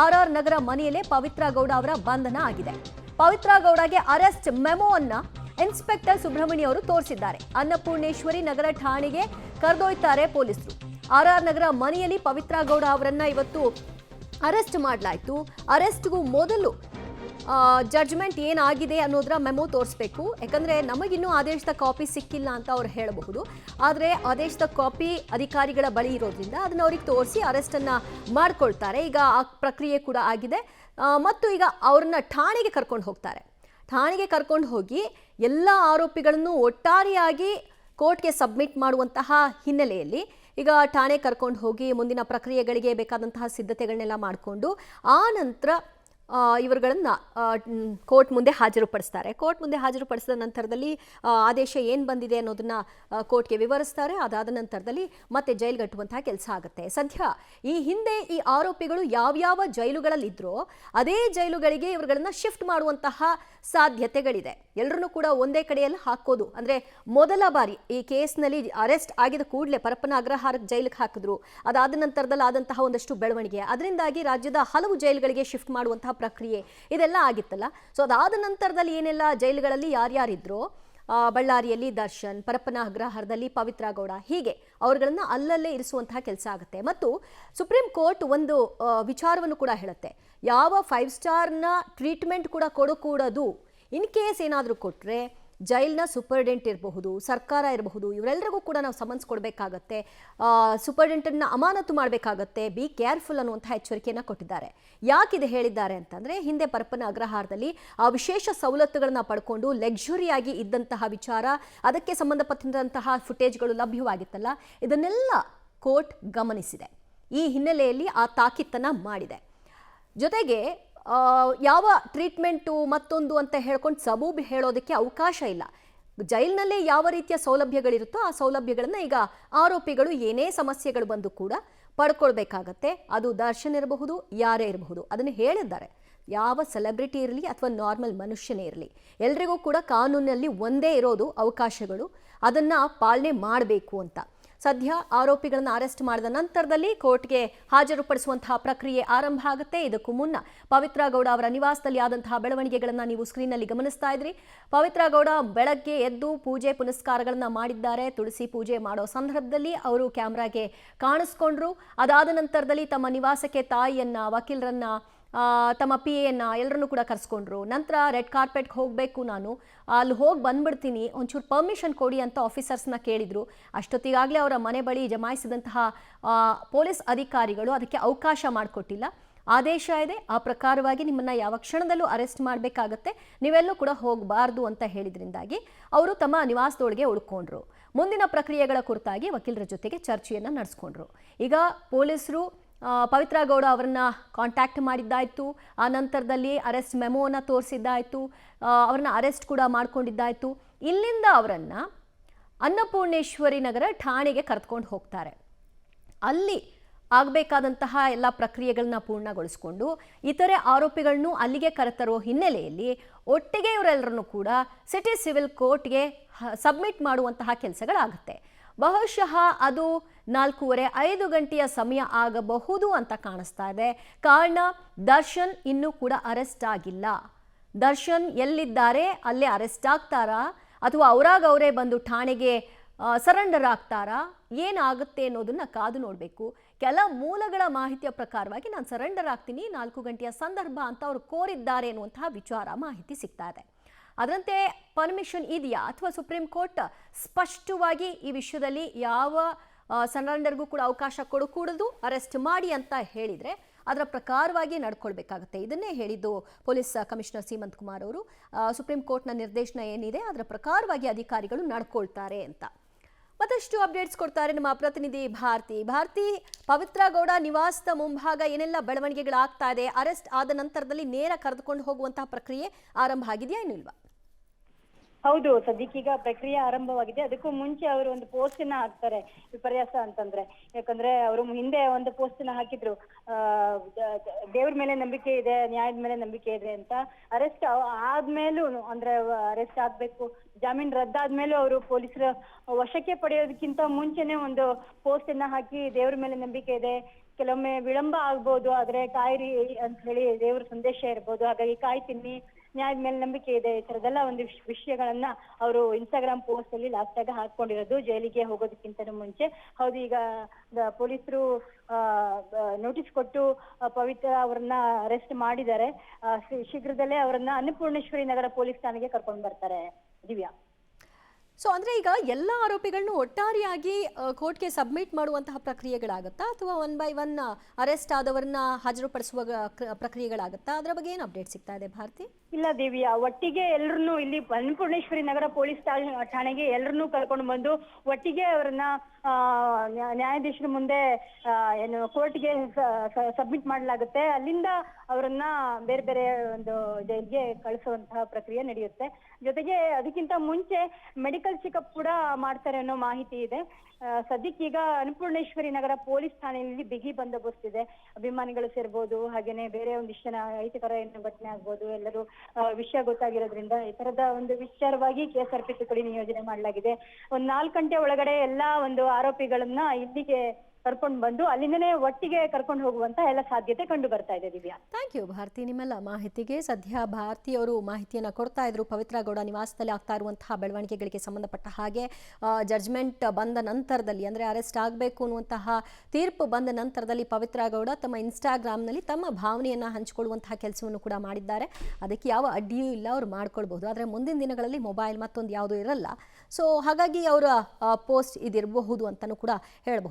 RR ನಗರ ಮನೆಯಲ್ಲೇ ಪವಿತ್ರ ಗೌಡ ಅವರ ಬಂಧನ ಆಗಿದೆ. ಪವಿತ್ರ ಗೌಡಗೆ ಅರೆಸ್ಟ್ ಮೆಮೊ ಅನ್ನ ಇನ್ಸ್ಪೆಕ್ಟರ್ ಸುಬ್ರಹ್ಮಣ್ಯ ಅವರು ತೋರಿಸಿದ್ದಾರೆ. ಅನ್ನಪೂರ್ಣೇಶ್ವರಿ ನಗರ ಠಾಣೆಗೆ ಕರೆದೊಯ್ತಾರೆ ಪೊಲೀಸರು. RR ನಗರ ಮನೆಯಲ್ಲಿ ಪವಿತ್ರ ಗೌಡ ಅವರನ್ನ ಇವತ್ತು ಅರೆಸ್ಟ್ ಮಾಡಲಾಯಿತು. ಅರೆಸ್ಟ್ಗೂ ಮೊದಲು ಜಡ್ಜ್ಮೆಂಟ್ ಏನಾಗಿದೆ ಅನ್ನೋದರ ಮೆಮೊ ತೋರಿಸ್ಬೇಕು. ಯಾಕಂದರೆ ನಮಗಿನ್ನೂ ಆದೇಶದ ಕಾಪಿ ಸಿಕ್ಕಿಲ್ಲ ಅಂತ ಅವ್ರು ಹೇಳಬಹುದು. ಆದರೆ ಆದೇಶದ ಕಾಪಿ ಅಧಿಕಾರಿಗಳ ಬಳಿ ಇರೋದ್ರಿಂದ ಅದನ್ನು ಅವ್ರಿಗೆ ತೋರಿಸಿ ಅರೆಸ್ಟನ್ನು ಮಾಡ್ಕೊಳ್ತಾರೆ. ಈಗ ಆ ಪ್ರಕ್ರಿಯೆ ಕೂಡ ಆಗಿದೆ ಮತ್ತು ಈಗ ಅವ್ರನ್ನ ಠಾಣೆಗೆ ಕರ್ಕೊಂಡು ಹೋಗ್ತಾರೆ. ಠಾಣೆಗೆ ಕರ್ಕೊಂಡು ಹೋಗಿ ಎಲ್ಲ ಆರೋಪಿಗಳನ್ನು ಒಟ್ಟಾರೆಯಾಗಿ ಕೋರ್ಟ್ಗೆ ಸಬ್ಮಿಟ್ ಮಾಡುವಂತಹ ಹಿನ್ನೆಲೆಯಲ್ಲಿ ಈಗ ಠಾಣೆ ಕರ್ಕೊಂಡು ಹೋಗಿ ಮುಂದಿನ ಪ್ರಕ್ರಿಯೆಗಳಿಗೆ ಬೇಕಾದಂತಹ ಸಿದ್ಧತೆಗಳನ್ನೆಲ್ಲ ಮಾಡಿಕೊಂಡು ಆ ನಂತರ ಇವರುಗಳನ್ನು ಕೋರ್ಟ್ ಮುಂದೆ ಹಾಜರುಪಡಿಸ್ತಾರೆ. ಕೋರ್ಟ್ ಮುಂದೆ ಹಾಜರುಪಡಿಸಿದ ನಂತರದಲ್ಲಿ ಆದೇಶ ಏನು ಬಂದಿದೆ ಅನ್ನೋದನ್ನು ಕೋರ್ಟ್ಗೆ ವಿವರಿಸ್ತಾರೆ. ಅದಾದ ನಂತರದಲ್ಲಿ ಮತ್ತೆ ಜೈಲ್ಗಟ್ಟುವಂತಹ ಕೆಲಸ ಆಗುತ್ತೆ. ಸದ್ಯ ಈ ಹಿಂದೆ ಈ ಆರೋಪಿಗಳು ಯಾವ್ಯಾವ ಜೈಲುಗಳಲ್ಲಿದ್ದರೋ ಅದೇ ಜೈಲುಗಳಿಗೆ ಇವರುಗಳನ್ನು ಶಿಫ್ಟ್ ಮಾಡುವಂತಹ ಸಾಧ್ಯತೆಗಳಿದೆ. ಎಲ್ಲರನ್ನೂ ಕೂಡ ಒಂದೇ ಕಡೆಯಲ್ಲಿ ಹಾಕೋದು ಅಂದರೆ ಮೊದಲ ಬಾರಿ ಈ ಕೇಸ್ನಲ್ಲಿ ಅರೆಸ್ಟ್ ಆಗಿದ ಕೂಡಲೇ ಪರಪ್ಪನ ಅಗ್ರಹಾರ ಜೈಲಿಗೆ ಹಾಕಿದ್ರು. ಅದಾದ ನಂತರದಲ್ಲಿ ಆದಂತಹ ಒಂದಷ್ಟು ಬೆಳವಣಿಗೆ, ಅದರಿಂದಾಗಿ ರಾಜ್ಯದ ಹಲವು ಜೈಲುಗಳಿಗೆ ಶಿಫ್ಟ್ ಮಾಡುವಂತಹ ಪ್ರಕ್ರಿಯೆ ಇದೆಲ್ಲ ಆಗಿತ್ತಲ್ಲ. ಸೊ ಅದಾದ ನಂತರದಲ್ಲಿ ಏನೆಲ್ಲ ಜೈಲುಗಳಲ್ಲಿ ಯಾರ್ಯಾರಿದ್ರೋ ಬಳ್ಳಾರಿಯಲ್ಲಿ ದರ್ಶನ್, ಪರಪ್ಪನ ಅಗ್ರಹಾರದಲ್ಲಿ ಪವಿತ್ರ ಗೌಡ, ಹೀಗೆ ಅವರುಗಳನ್ನು ಅಲ್ಲಲ್ಲೇ ಇರಿಸುವಂತಹ ಕೆಲಸ ಆಗುತ್ತೆ. ಮತ್ತು ಸುಪ್ರೀಂ ಕೋರ್ಟ್ ಒಂದು ವಿಚಾರವನ್ನು ಕೂಡ ಹೇಳುತ್ತೆ, ಯಾವ 5 ಸ್ಟಾರ್ನ ಟ್ರೀಟ್ಮೆಂಟ್ ಕೂಡ ಕೊಡಕೂಡದು. ಇನ್ ಕೇಸ್ ಏನಾದರೂ ಕೊಟ್ಟರೆ ಜೈಲ್ನ ಸೂಪರ್ಡೆಂಟ್ ಇರಬಹುದು, ಸರ್ಕಾರ ಇರಬಹುದು, ಇವರೆಲ್ಲರಿಗೂ ಕೂಡ ನಾವು ಸಮನ್ಸ್ ಕೊಡಬೇಕಾಗತ್ತೆ, ಸೂಪರ್ಡೆಂಟನ್ನು ಅಮಾನತು ಮಾಡಬೇಕಾಗತ್ತೆ, ಬಿ ಕೇರ್ಫುಲ್ ಅನ್ನುವಂಥ ಎಚ್ಚರಿಕೆಯನ್ನು ಕೊಟ್ಟಿದ್ದಾರೆ. ಯಾಕಿದೆ ಹೇಳಿದ್ದಾರೆ ಅಂತಂದರೆ, ಹಿಂದೆ ಪರಪ್ಪನ ಅಗ್ರಹಾರದಲ್ಲಿ ಆ ವಿಶೇಷ ಸವಲತ್ತುಗಳನ್ನು ಪಡ್ಕೊಂಡು ಲಕ್ಸುರಿಯಾಗಿ ಇದ್ದಂತಹ ವಿಚಾರ, ಅದಕ್ಕೆ ಸಂಬಂಧಪಟ್ಟಂತಹ ಫುಟೇಜ್ಗಳು ಲಭ್ಯವಾಗಿತ್ತಲ್ಲ, ಇದನ್ನೆಲ್ಲ ಕೋರ್ಟ್ ಗಮನಿಸಿದೆ. ಈ ಹಿನ್ನೆಲೆಯಲ್ಲಿ ಆ ತಾಕೀತನ್ನು ಮಾಡಿದೆ. ಜೊತೆಗೆ ಯಾವ ಟ್ರೀಟ್ಮೆಂಟು ಮತ್ತೊಂದು ಅಂತ ಹೇಳ್ಕೊಂಡು ಸಬೂಬು ಹೇಳೋದಕ್ಕೆ ಅವಕಾಶ ಇಲ್ಲ. ಜೈಲಿನಲ್ಲೇ ಯಾವ ರೀತಿಯ ಸೌಲಭ್ಯಗಳಿರುತ್ತೋ ಆ ಸೌಲಭ್ಯಗಳನ್ನು ಈಗ ಆರೋಪಿಗಳು ಏನೇ ಸಮಸ್ಯೆಗಳು ಬಂದು ಕೂಡ ಪಡ್ಕೊಳ್ಬೇಕಾಗತ್ತೆ. ಅದು ದರ್ಶನ್ ಇರಬಹುದು, ಯಾರೇ ಇರಬಹುದು, ಅದನ್ನು ಹೇಳಿದ್ದಾರೆ. ಯಾವ ಸೆಲೆಬ್ರಿಟಿ ಇರಲಿ ಅಥವಾ ನಾರ್ಮಲ್ ಮನುಷ್ಯನೇ ಇರಲಿ, ಎಲ್ರಿಗೂ ಕೂಡ ಕಾನೂನಿನಲ್ಲಿ ಒಂದೇ ಇರೋದು ಅವಕಾಶಗಳು, ಅದನ್ನು ಪಾಲನೆ ಮಾಡಬೇಕು ಅಂತ. ಸದ್ಯ ಆರೋಪಿಗಳನ್ನು ಅರೆಸ್ಟ್ ಮಾಡಿದ ನಂತರದಲ್ಲಿ ಕೋರ್ಟ್ಗೆ ಹಾಜರುಪಡಿಸುವಂತಹ ಪ್ರಕ್ರಿಯೆ ಆರಂಭ ಆಗುತ್ತೆ. ಇದಕ್ಕೂ ಮುನ್ನ ಪವಿತ್ರ ಗೌಡ ಅವರ ನಿವಾಸದಲ್ಲಿ ಆದಂತಹ ಬೆಳವಣಿಗೆಗಳನ್ನು ನೀವು ಸ್ಕ್ರೀನ್ನಲ್ಲಿ ಗಮನಿಸ್ತಾ ಇದ್ರಿ. ಪವಿತ್ರ ಗೌಡ ಬೆಳಗ್ಗೆ ಎದ್ದು ಪೂಜೆ ಪುನಸ್ಕಾರಗಳನ್ನು ಮಾಡಿದ್ದಾರೆ. ತುಳಸಿ ಪೂಜೆ ಮಾಡೋ ಸಂದರ್ಭದಲ್ಲಿ ಅವರು ಕ್ಯಾಮ್ರಾಗೆ ಕಾಣಿಸ್ಕೊಂಡ್ರು. ಅದಾದ ನಂತರದಲ್ಲಿ ತಮ್ಮ ನಿವಾಸಕ್ಕೆ ತಾಯಿಯನ್ನ, ವಕೀಲರನ್ನ, ತಮ್ಮ PA ಎಲ್ಲರನ್ನೂ ಕೂಡ ಕರೆಸ್ಕೊಂಡ್ರು. ನಂತರ ರೆಡ್ ಕಾರ್ಪೆಟ್ಗೆ ಹೋಗಬೇಕು, ನಾನು ಅಲ್ಲಿ ಹೋಗಿ ಬಂದ್ಬಿಡ್ತೀನಿ, ಒಂಚೂರು ಪರ್ಮಿಷನ್ ಕೊಡಿ ಅಂತ ಆಫೀಸರ್ಸ್ನ ಕೇಳಿದರು. ಅಷ್ಟೊತ್ತಿಗಾಗಲೇ ಅವರ ಮನೆ ಬಳಿ ಜಮಾಯಿಸಿದಂತಹ ಪೊಲೀಸ್ ಅಧಿಕಾರಿಗಳು ಅದಕ್ಕೆ ಅವಕಾಶ ಮಾಡಿಕೊಟ್ಟಿಲ್ಲ. ಆದೇಶ ಇದೆ, ಆ ಪ್ರಕಾರವಾಗಿ ನಿಮ್ಮನ್ನು ಯಾವ ಕ್ಷಣದಲ್ಲೂ ಅರೆಸ್ಟ್ ಮಾಡಬೇಕಾಗತ್ತೆ, ನೀವೆಲ್ಲೂ ಕೂಡ ಹೋಗಬಾರ್ದು ಅಂತ ಹೇಳಿದ್ರಿಂದಾಗಿ ಅವರು ತಮ್ಮ ನಿವಾಸದೊಳಗೆ ಉಳ್ಕೊಂಡ್ರು. ಮುಂದಿನ ಪ್ರಕ್ರಿಯೆಗಳ ಕುರಿತಾಗಿ ವಕೀಲರ ಜೊತೆಗೆ ಚರ್ಚೆಯನ್ನು ನಡೆಸ್ಕೊಂಡ್ರು. ಈಗ ಪೊಲೀಸರು ಪವಿತ್ರ ಗೌಡ ಅವರನ್ನ ಕಾಂಟ್ಯಾಕ್ಟ್ ಮಾಡಿದ್ದಾಯಿತು. ಆ ನಂತರದಲ್ಲಿ ಅರೆಸ್ಟ್ ಮೆಮೋವನ್ನು ತೋರಿಸಿದ್ದಾಯಿತು, ಅವ್ರನ್ನ ಅರೆಸ್ಟ್ ಕೂಡ ಮಾಡ್ಕೊಂಡಿದ್ದಾಯಿತು. ಇಲ್ಲಿಂದ ಅವರನ್ನು ಅನ್ನಪೂರ್ಣೇಶ್ವರಿ ನಗರ ಠಾಣೆಗೆ ಕರೆದುಕೊಂಡು ಹೋಗ್ತಾರೆ. ಅಲ್ಲಿ ಆಗಬೇಕಾದಂತಹ ಎಲ್ಲ ಪ್ರಕ್ರಿಯೆಗಳನ್ನ ಪೂರ್ಣಗೊಳಿಸಿಕೊಂಡು ಇತರೆ ಆರೋಪಿಗಳನ್ನು ಅಲ್ಲಿಗೆ ಕರೆತರೋ ಹಿನ್ನೆಲೆಯಲ್ಲಿ ಒಟ್ಟಿಗೆ ಇವರೆಲ್ಲರನ್ನು ಕೂಡ ಸಿಟಿ ಸಿವಿಲ್ ಕೋರ್ಟ್ಗೆ ಸಬ್ಮಿಟ್ ಮಾಡುವಂತಹ ಕೆಲಸಗಳಾಗುತ್ತೆ. ಬಹುಶಃ ಅದು 4:30-5 ಗಂಟೆಯ ಸಮಯ ಆಗಬಹುದು ಅಂತ ಕಾಣಿಸ್ತಾ ಇದೆ. ಕಾರಣ, ದರ್ಶನ್ ಇನ್ನೂ ಕೂಡ ಅರೆಸ್ಟ್ ಆಗಿಲ್ಲ. ದರ್ಶನ್ ಎಲ್ಲಿದ್ದಾರೆ ಅಲ್ಲೇ ಅರೆಸ್ಟ್ ಆಗ್ತಾರಾ ಅಥವಾ ಅವರೇ ಬಂದು ಠಾಣೆಗೆ ಸರೆಂಡರ್ ಆಗ್ತಾರಾ, ಏನಾಗುತ್ತೆ ಅನ್ನೋದನ್ನ ಕಾದು ನೋಡಬೇಕು. ಕೆಲ ಮೂಲಗಳ ಮಾಹಿತಿಯ ಪ್ರಕಾರವಾಗಿ ನಾನು ಸರೆಂಡರ್ ಆಗ್ತೀನಿ 4 ಗಂಟೆಯ ಸಂದರ್ಭ ಅಂತ ಅವರು ಕೋರಿದ್ದಾರೆ ಅನ್ನುವಂತಹ ವಿಚಾರ ಮಾಹಿತಿ ಸಿಗ್ತಾ ಇದೆ. ಅದರಂತೆ ಪರ್ಮಿಷನ್ ಇದೆಯಾ ಅಥವಾ ಸುಪ್ರೀಂ ಕೋರ್ಟ್ ಸ್ಪಷ್ಟವಾಗಿ ಈ ವಿಷಯದಲ್ಲಿ ಯಾವ ಸರೆಂಡರ್ಗೂ ಕೂಡ ಅವಕಾಶ ಕೊಡಕೂಡದು, ಅರೆಸ್ಟ್ ಮಾಡಿ ಅಂತ ಹೇಳಿದರೆ ಅದರ ಪ್ರಕಾರವಾಗಿ ನಡ್ಕೊಳ್ಬೇಕಾಗತ್ತೆ. ಇದನ್ನೇ ಹೇಳಿದ್ದು ಪೊಲೀಸ್ ಕಮಿಷನರ್ ಸೀಮಂತ್ ಕುಮಾರ್ ಅವರು. ಸುಪ್ರೀಂ ಕೋರ್ಟ್ನ ನಿರ್ದೇಶನ ಏನಿದೆ ಅದರ ಪ್ರಕಾರವಾಗಿ ಅಧಿಕಾರಿಗಳು ನಡ್ಕೊಳ್ತಾರೆ ಅಂತ. ಮತ್ತಷ್ಟು ಅಪ್ಡೇಟ್ಸ್ ಕೊಡ್ತಾರೆ ನಮ್ಮ ಪ್ರತಿನಿಧಿ ಭಾರತಿ. ಪವಿತ್ರ ಗೌಡ ನಿವಾಸದ ಮುಂಭಾಗ ಏನೆಲ್ಲ ಬೆಳವಣಿಗೆಗಳಾಗ್ತಾ ಇದೆ? ಅರೆಸ್ಟ್ ಆದ ನಂತರದಲ್ಲಿ ನೇರ ಕರೆದುಕೊಂಡು ಹೋಗುವಂತಹ ಪ್ರಕ್ರಿಯೆ ಆರಂಭ ಆಗಿದೆಯಾ ಇಲ್ವಾ? ಹೌದು, ಸದ್ಯಕ್ಕೀಗ ಪ್ರಕ್ರಿಯೆ ಆರಂಭವಾಗಿದೆ. ಅದಕ್ಕೂ ಮುಂಚೆ ಅವರು ಒಂದು ಪೋಸ್ಟ್ ನ ಹಾಕ್ತಾರೆ. ವಿಪರ್ಯಾಸ ಅಂತಂದ್ರೆ, ಯಾಕಂದ್ರೆ ಅವರು ಹಿಂದೆ ಒಂದು ಪೋಸ್ಟ್ ನ ಹಾಕಿದ್ರು, ದೇವ್ರ ಮೇಲೆ ನಂಬಿಕೆ ಇದೆ, ನ್ಯಾಯದ ಮೇಲೆ ನಂಬಿಕೆ ಇದೆ ಅಂತ. ಅರೆಸ್ಟ್ ಆದ್ಮೇಲೂ ಅಂದ್ರೆ ಅರೆಸ್ಟ್ ಆಗ್ಬೇಕು, ಜಾಮೀನ್ ರದ್ದಾದ್ಮೇಲೂ ಅವರು ಪೊಲೀಸರ ವಶಕ್ಕೆ ಪಡೆಯೋದಕ್ಕಿಂತ ಮುಂಚೆನೆ ಒಂದು ಪೋಸ್ಟ್ ಅನ್ನ ಹಾಕಿ ದೇವ್ರ ಮೇಲೆ ನಂಬಿಕೆ ಇದೆ, ಕೆಲವೊಮ್ಮೆ ವಿಳಂಬ ಆಗ್ಬೋದು, ಆದ್ರೆ ಕಾಯಿರಿ ಅಂತ ಹೇಳಿ ದೇವ್ರ ಸಂದೇಶ ಇರ್ಬೋದು, ಹಾಗಾಗಿ ಕಾಯ್ತೀನಿ, ನ್ಯಾಯದ ಮೇಲೆ ನಂಬಿಕೆ ಇದೆ, ಈ ತರದೆಲ್ಲ ಒಂದು ವಿಷಯಗಳನ್ನ ಅವರು ಇನ್ಸ್ಟಾಗ್ರಾಮ್ ಪೋಸ್ಟ್ ಅಲ್ಲಿ ಲಾಸ್ಟ್ ಆಗ ಹಾಕೊಂಡಿರೋದು ಜೈಲಿಗೆ ಹೋಗೋದಕ್ಕಿಂತ ಮುಂಚೆ. ಹೌದು, ಈಗ ಪೊಲೀಸರು ನೋಟಿಸ್ ಕೊಟ್ಟು ಪವಿತ್ರ ಅವರನ್ನ ಅರೆಸ್ಟ್ ಮಾಡಿದ್ದಾರೆ. ಶೀಘ್ರದಲ್ಲೇ ಅವರನ್ನ ಅನ್ನಪೂರ್ಣೇಶ್ವರಿ ನಗರ ಪೊಲೀಸ್ ಠಾಣೆಗೆ ಕರ್ಕೊಂಡು ಬರ್ತಾರೆ ದಿವ್ಯಾ. ಸೊ ಅಂದ್ರೆ ಈಗ ಎಲ್ಲ ಆರೋಪಿಗಳನ್ನು ಒಟ್ಟಾರೆಯಾಗಿ ಕೋರ್ಟ್ಗೆ ಸಬ್ಮಿಟ್ ಮಾಡುವಂತಹ ಪ್ರಕ್ರಿಯೆಗಳಾಗುತ್ತಾ ಅಥವಾ ಒನ್ ಬೈ ಒನ್ ಅರೆಸ್ಟ್ ಆದವರನ್ನ ಹಾಜರುಪಡಿಸುವ ಪ್ರಕ್ರಿಯೆಗಳಾಗುತ್ತಾ? ಅದರ ಬಗ್ಗೆ ಏನು ಅಪ್ಡೇಟ್ ಸಿಗ್ತಾ ಇದೆ ಭಾರತಿ? ಇಲ್ಲ ದಿವ್ಯಾ, ಒಟ್ಟಿಗೆ ಎಲ್ಲರನ್ನು ಇಲ್ಲಿ ಅನ್ನಪೂರ್ಣೇಶ್ವರಿ ನಗರ ಪೊಲೀಸ್ ಠಾಣೆಗೆ ಎಲ್ಲರನ್ನೂ ಕರ್ಕೊಂಡು ಬಂದು ಒಟ್ಟಿಗೆ ಅವರನ್ನ ನ್ಯಾಯಾಧೀಶರ ಮುಂದೆ ಏನು ಕೋರ್ಟ್ಗೆ ಸಬ್ಮಿಟ್ ಮಾಡಲಾಗುತ್ತೆ. ಅಲ್ಲಿಂದ ಅವರನ್ನ ಬೇರೆ ಬೇರೆ ಒಂದು ಜೈಲ್ಗೆ ಕಳಿಸುವಂತಹ ಪ್ರಕ್ರಿಯೆ ನಡೆಯುತ್ತೆ. ಜೊತೆಗೆ ಅದಕ್ಕಿಂತ ಮುಂಚೆ ಮೆಡಿಕಲ್ ಚೆಕಪ್ ಕೂಡ ಮಾಡ್ತಾರೆ ಅನ್ನೋ ಮಾಹಿತಿ ಇದೆ. ಸದ್ಯಕ್ಕೀಗ ಅನ್ನಪೂರ್ಣೇಶ್ವರಿ ನಗರ ಪೊಲೀಸ್ ಠಾಣೆಯಲ್ಲಿ ಬಿಗಿ ಬಂದೋಬಸ್ತ್ ಇದೆ. ಅಭಿಮಾನಿಗಳು ಸೇರ್ಬೋದು, ಹಾಗೇನೆ ಬೇರೆ ಒಂದಿಷ್ಟು ಜನ ಅಹಿತಕರ ಏನು ಘಟನೆ ಆಗ್ಬೋದು, ಎಲ್ಲರೂ ವಿಷಯ ಗೊತ್ತಾಗಿರೋದ್ರಿಂದ ಈ ತರದ ಒಂದು ವಿಚಾರವಾಗಿ KSRP ತುಕಡಿ ನಿಯೋಜನೆ ಮಾಡಲಾಗಿದೆ. ಒಂದ್ 4 ಗಂಟೆ ಒಳಗಡೆ ಎಲ್ಲಾ ಒಂದು ಆರೋಪಿಗಳನ್ನ ಇಲ್ಲಿಗೆ ಕರ್ಕೊಂಡು ಬಂದು ಅಲ್ಲಿಂದನೇ ಒಟ್ಟಿಗೆ ಕರ್ಕೊಂಡು ಹೋಗುವಂತ ಎಲ್ಲ ಸಾಧ್ಯತೆ ಕಂಡು ಬರ್ತಾ ಇದೆ ದಿವ್ಯಾ. ಥ್ಯಾಂಕ್ ಯು ಭಾರತಿ ನಿಮ್ಮೆಲ್ಲ ಮಾಹಿತಿಗೆ. ಸದ್ಯ ಭಾರತಿಯವರು ಮಾಹಿತಿಯನ್ನು ಕೊಡ್ತಾ ಇದ್ರು ಪವಿತ್ರ ಗೌಡ ನಿವಾಸದಲ್ಲಿ ಆಗ್ತಾ ಇರುವಂತಹ ಬೆಳವಣಿಗೆಗಳಿಗೆ ಸಂಬಂಧಪಟ್ಟ ಹಾಗೆ. ಜಡ್ಜ್ಮೆಂಟ್ ಬಂದ ನಂತರದಲ್ಲಿ ಅಂದರೆ ಅರೆಸ್ಟ್ ಆಗಬೇಕು ಅನ್ನುವಂತಹ ತೀರ್ಪು ಬಂದ ನಂತರದಲ್ಲಿ ಪವಿತ್ರ ಗೌಡ ತಮ್ಮ ಇನ್ಸ್ಟಾಗ್ರಾಮ್ನಲ್ಲಿ ತಮ್ಮ ಭಾವನೆಯನ್ನು ಹಂಚಿಕೊಳ್ಳುವಂತಹ ಕೆಲಸವನ್ನು ಕೂಡ ಮಾಡಿದ್ದಾರೆ. ಅದಕ್ಕೆ ಯಾವ ಅಡ್ಡಿಯೂ ಇಲ್ಲ, ಅವರು ಮಾಡ್ಕೊಳ್ಬಹುದು. ಆದರೆ ಮುಂದಿನ ದಿನಗಳಲ್ಲಿ ಮೊಬೈಲ್ ಮತ್ತೊಂದು ಯಾವುದೂ ಇರಲ್ಲ. ಸೊ ಹಾಗಾಗಿ ಅವರ ಪೋಸ್ಟ್ ಇದಿರಬಹುದು ಅಂತಲೂ ಕೂಡ ಹೇಳಬಹುದು.